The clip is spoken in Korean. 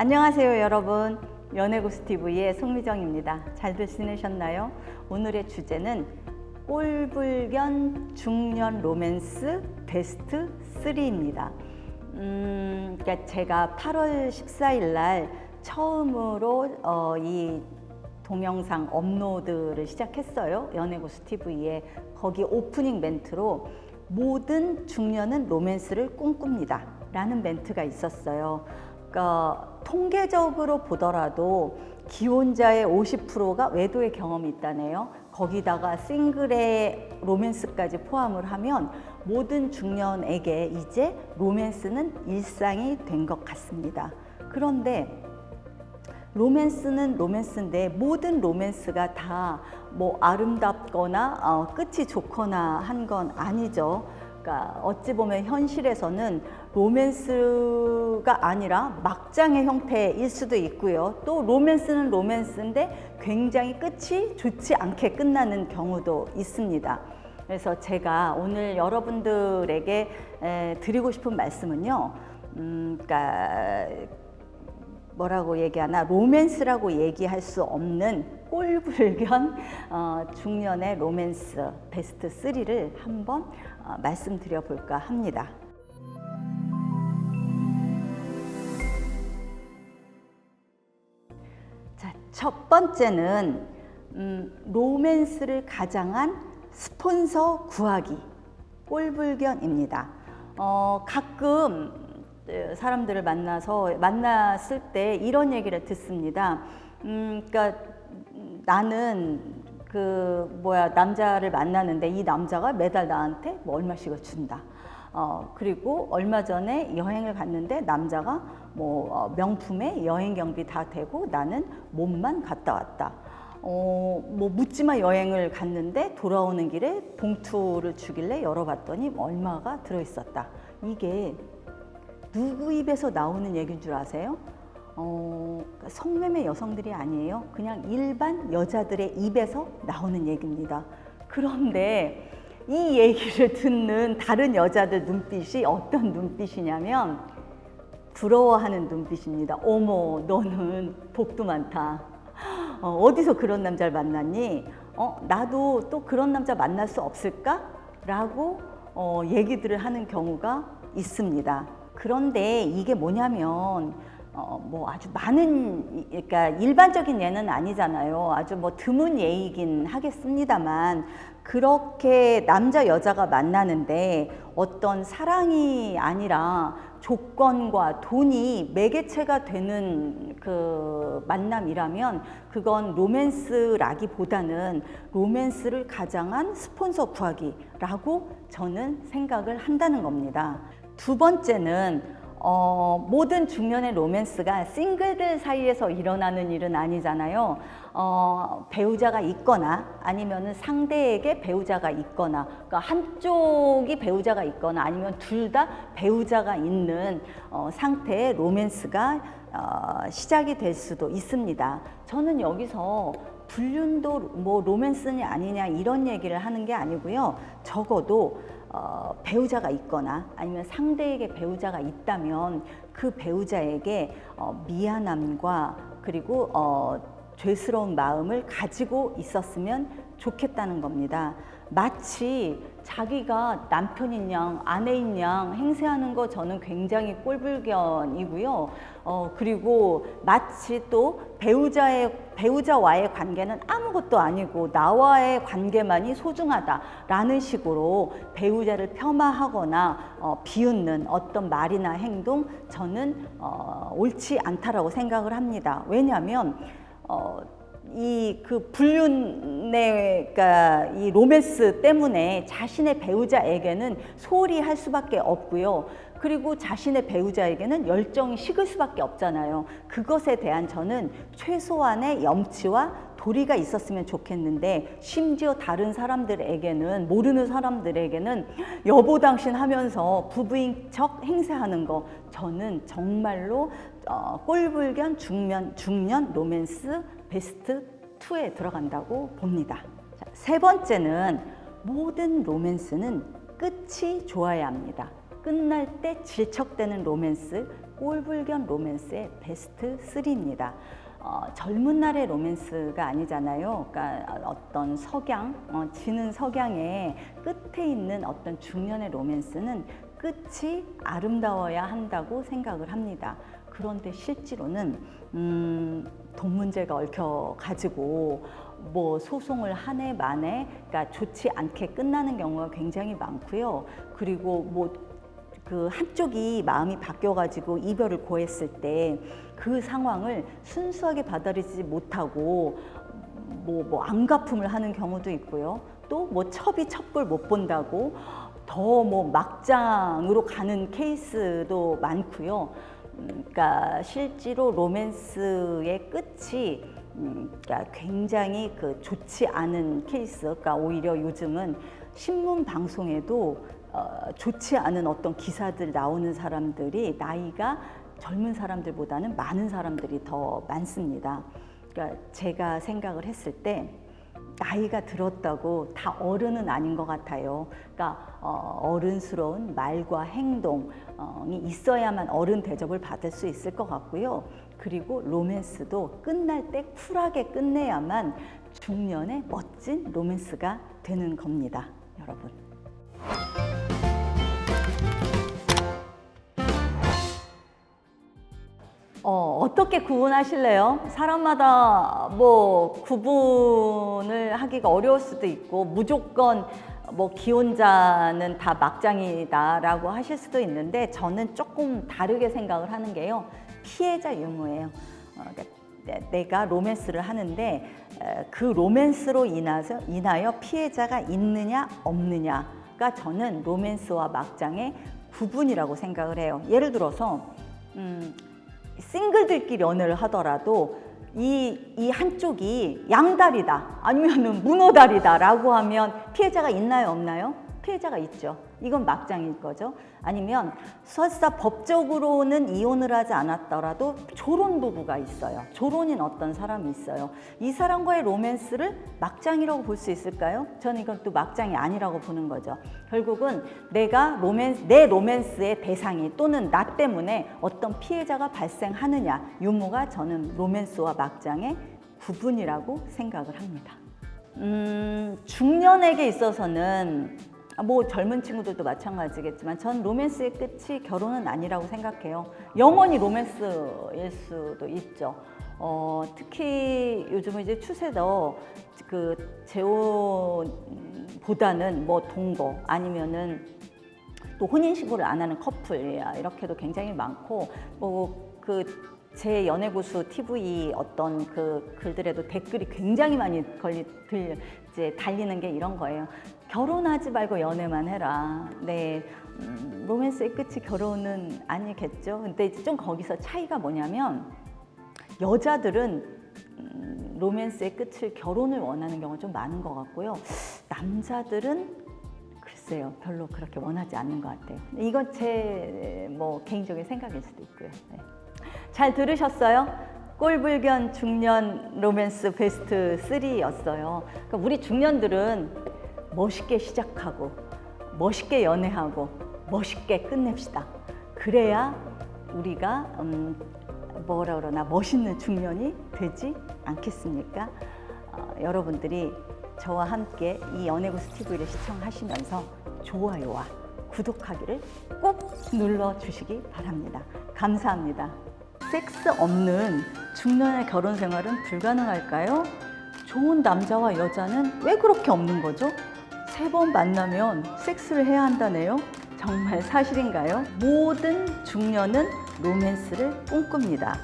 안녕하세요 여러분, 연애고수TV의 송미정입니다. 잘들 지내셨나요? 오늘의 주제는 꼴불견 중년 로맨스 베스트 3입니다. 그러니까 제가 8월 14일 날 처음으로 이 동영상 업로드를 시작했어요. 연애고수TV에. 거기 오프닝 멘트로 모든 중년은 로맨스를 꿈꿉니다 라는 멘트가 있었어요. 그러니까 통계적으로 보더라도 기혼자의 50%가 외도의 경험이 있다네요. 거기다가 싱글의 로맨스까지 포함을 하면 모든 중년에게 이제 로맨스는 일상이 된 것 같습니다. 그런데 로맨스는 로맨스인데 모든 로맨스가 다 뭐 아름답거나 끝이 좋거나 한 건 아니죠. 그러니까 어찌 보면 현실에서는 로맨스가 아니라 막장의 형태일 수도 있고요. 또 로맨스는 로맨스인데 굉장히 끝이 좋지 않게 끝나는 경우도 있습니다. 그래서 제가 오늘 여러분들에게 드리고 싶은 말씀은요. 그러니까 뭐라고 얘기하나, 로맨스라고 얘기할 수 없는 꼴불견 중년의 로맨스 베스트 3를 한번 말씀드려 볼까 합니다. 자, 첫 번째는 로맨스를 가장한 스폰서 구하기, 꼴불견입니다. 가끔 사람들을 만났을 때 이런 얘기를 듣습니다. 그러니까 나는 남자를 만나는데 이 남자가 매달 나한테 뭐 얼마씩을 준다. 그리고 얼마 전에 여행을 갔는데 남자가 뭐 명품에 여행 경비 다 되고 나는 몸만 갔다 왔다. 뭐 묻지마 여행을 갔는데 돌아오는 길에 봉투를 주길래 열어봤더니 얼마가 들어있었다. 이게 누구 입에서 나오는 얘기인 줄 아세요? 성매매 여성들이 아니에요. 그냥 일반 여자들의 입에서 나오는 얘기입니다. 그런데 이 얘기를 듣는 다른 여자들 눈빛이 어떤 눈빛이냐면 부러워하는 눈빛입니다. 어머, 너는 복도 많다. 어디서 그런 남자를 만났니? 나도 또 그런 남자 만날 수 없을까? 라고 얘기들을 하는 경우가 있습니다. 그런데 이게 뭐냐면 뭐 아주 많은, 그러니까 일반적인 예는 아니잖아요. 아주 뭐 드문 예이긴 하겠습니다만, 그렇게 남자 여자가 만나는데 어떤 사랑이 아니라 조건과 돈이 매개체가 되는 그 만남이라면 그건 로맨스라기보다는 로맨스를 가장한 스폰서 구하기라고 저는 생각을 한다는 겁니다. 두 번째는 모든 중년의 로맨스가 싱글들 사이에서 일어나는 일은 아니잖아요. 배우자가 있거나 아니면 상대에게 배우자가 있거나, 그러니까 한쪽이 배우자가 있거나 아니면 둘 다 배우자가 있는 상태의 로맨스가 시작이 될 수도 있습니다. 저는 여기서 불륜도 뭐 로맨스냐 아니냐 이런 얘기를 하는 게 아니고요. 적어도 배우자가 있거나 아니면 상대에게 배우자가 있다면 그 배우자에게 미안함과 그리고 죄스러운 마음을 가지고 있었으면 좋겠다는 겁니다. 마치 자기가 남편인 양 아내인 양 행세하는 거 저는 굉장히 꼴불견이고요. 그리고 마치 또 배우자와의 관계는 아무것도 아니고 나와의 관계만이 소중하다라는 식으로 배우자를 폄하하거나 비웃는 어떤 말이나 행동, 저는 옳지 않다라고 생각을 합니다. 왜냐하면 그 불륜의, 그러니까 이 로맨스 때문에 자신의 배우자에게는 소홀히 할 수밖에 없고요. 그리고 자신의 배우자에게는 열정이 식을 수밖에 없잖아요. 그것에 대한 저는 최소한의 염치와 도리가 있었으면 좋겠는데, 심지어 다른 사람들에게는, 모르는 사람들에게는 여보 당신 하면서 부부인 척 행세하는 거, 저는 정말로 꼴불견 중년 로맨스 베스트 2에 들어간다고 봅니다. 자, 세 번째는 모든 로맨스는 끝이 좋아야 합니다. 끝날 때 질척대는 로맨스, 꼴불견 로맨스의 베스트 3입니다. 젊은 날의 로맨스가 아니잖아요. 그러니까 어떤 석양, 지는 석양의 끝에 있는 어떤 중년의 로맨스는 끝이 아름다워야 한다고 생각을 합니다. 그런데 실제로는 돈 문제가 얽혀가지고 뭐 소송을 한 해 만에 그러니까 좋지 않게 끝나는 경우가 굉장히 많고요. 그리고 뭐 그 한쪽이 마음이 바뀌어가지고 이별을 고했을 때 그 상황을 순수하게 받아들이지 못하고 뭐 안갚음을 하는 경우도 있고요. 또 뭐 첩이 첩볼 못 본다고 더 뭐 막장으로 가는 케이스도 많고요. 그러니까 실제로 로맨스의 끝이 그러니까 굉장히 그 좋지 않은 케이스. 그러니까 오히려 요즘은 신문 방송에도 좋지 않은 어떤 기사들 나오는 사람들이 나이가 젊은 사람들보다는 많은 사람들이 더 많습니다. 그러니까 제가 생각을 했을 때 나이가 들었다고 다 어른은 아닌 것 같아요. 그러니까 어른스러운 말과 행동이 있어야만 어른 대접을 받을 수 있을 것 같고요. 그리고 로맨스도 끝날 때 쿨하게 끝내야만 중년의 멋진 로맨스가 되는 겁니다, 여러분. 어떻게 구분하실래요? 사람마다 뭐 구분을 하기가 어려울 수도 있고 무조건 뭐 기혼자는 다 막장이다라고 하실 수도 있는데 저는 조금 다르게 생각을 하는 게요. 피해자 유무예요. 그러니까 내가 로맨스를 하는데 그 로맨스로 인하여 피해자가 있느냐 없느냐가 저는 로맨스와 막장의 구분이라고 생각을 해요. 예를 들어서 싱글들끼리 연애를 하더라도 이 한쪽이 양다리다 아니면은 문어다리다 라고 하면 피해자가 있나요 없나요? 피해자가 있죠. 이건 막장일 거죠. 아니면 설사 법적으로는 이혼을 하지 않았더라도 조론 부부가 있어요. 조론인 어떤 사람이 있어요. 이 사람과의 로맨스를 막장이라고 볼 수 있을까요? 저는 이건 또 막장이 아니라고 보는 거죠. 결국은 내 로맨스의 대상이 또는 나 때문에 어떤 피해자가 발생하느냐 유무가 저는 로맨스와 막장의 구분이라고 생각을 합니다. 중년에게 있어서는 뭐 젊은 친구들도 마찬가지겠지만 전 로맨스의 끝이 결혼은 아니라고 생각해요. 영원히 로맨스일 수도 있죠. 특히 요즘은 이제 추세도 그 재혼보다는 뭐 동거 아니면은 또 혼인신고를 안 하는 커플 이렇게도 굉장히 많고 뭐 제 연애고수 TV 어떤 그 글들에도 댓글이 굉장히 많이 달리는 게 이런 거예요. 결혼하지 말고 연애만 해라. 네, 로맨스의 끝이 결혼은 아니겠죠. 근데 이제 좀 거기서 차이가 뭐냐면 여자들은 로맨스의 끝을 결혼을 원하는 경우가 좀 많은 것 같고요. 남자들은 글쎄요, 별로 그렇게 원하지 않는 것 같아요. 이건 제 뭐 개인적인 생각일 수도 있고요. 네. 잘 들으셨어요? 꼴불견 중년 로맨스 베스트 3였어요. 그러니까 우리 중년들은 멋있게 시작하고 멋있게 연애하고 멋있게 끝냅시다. 그래야 우리가 뭐라 그러나 멋있는 중년이 되지 않겠습니까? 여러분들이 저와 함께 이 연애고수 TV를 시청하시면서 좋아요와 구독하기를 꼭 눌러주시기 바랍니다. 감사합니다. 섹스 없는 중년의 결혼 생활은 불가능할까요? 좋은 남자와 여자는 왜 그렇게 없는 거죠? 3번 만나면 섹스를 해야 한다네요? 정말 사실인가요? 모든 중년은 로맨스를 꿈꿉니다.